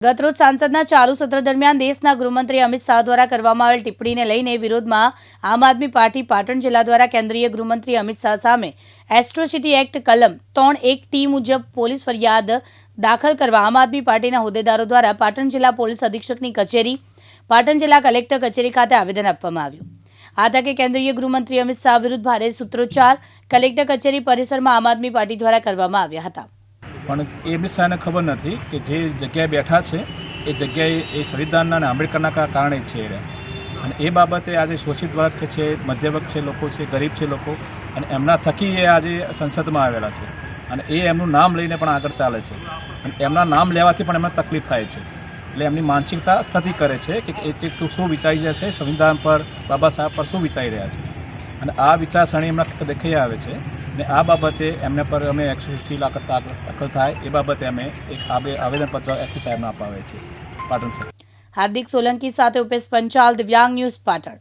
ગતરોજ સાંસદના ચાલુ સત્ર દરમિયાન દેશના ગૃહમંત્રી અમિત શાહ દ્વારા કરવામાં આવેલ ટિપ્પણીને લઈને વિરોધમાં આમ આદમી પાર્ટી પાટણ જિલ્લા દ્વારા કેન્દ્રીય ગૃહમંત્રી અમિત શાહ સામે એટ્રોસિટી એક્ટ કલમ 3(1)T મુજબ પોલીસ ફરિયાદ દાખલ કરવા આમ આદમી પાર્ટીના હોદ્દેદારો દ્વારા પાટણ જિલ્લા પોલીસ અધિક્ષકની કચેરી, પાટણ જિલ્લા કલેક્ટર કચેરી ખાતે આવેદન આપવામાં આવ્યું। આ તકે કેન્દ્રીય ગૃહમંત્રી અમિત શાહ વિરુદ્ધ ભારે સૂત્રોચ્ચાર કલેક્ટર કચેરી પરિસરમાં આમ આદમી પાર્ટી દ્વારા કરવામાં આવ્યા હતા। પણ અમિત શાહને ખબર નથી કે જે જગ્યાએ બેઠા છે એ જગ્યાએ એ સંવિધાનના અને આંબેડકરના કારણે જ છે અને એ બાબતે આજે શોષિત વર્ગ છે, મધ્ય વર્ગ છે, લોકો છે, ગરીબ છે લોકો અને એમના થકી એ આજે સંસદમાં આવેલા છે અને એ એમનું નામ લઈને પણ આગળ ચાલે છે અને એમના નામ લેવાથી પણ એમને તકલીફ થાય છે। એટલે એમની માનસિકતા સ્થિતિ કરે છે કે એ શું વિચારી રહ્યા છે, સંવિધાન પર, બાબા સાહેબ પર શું વિચારી રહ્યા છે અને આ વિચારસરણી એમના દેખાઈ આવે છે અને આ બાબતે એમને પર અમે એટ્રોસિટી દાખલ થાય એ બાબતે અમે એક આવેદનપત્ર એસપી સાહેબને અપાવીએ છીએ। પાટણ સાહેબ હાર્દિક સોલંકી સાથે ઉપેશ પંચાલ, દિવ્યાંગ ન્યૂઝ, પાટણ।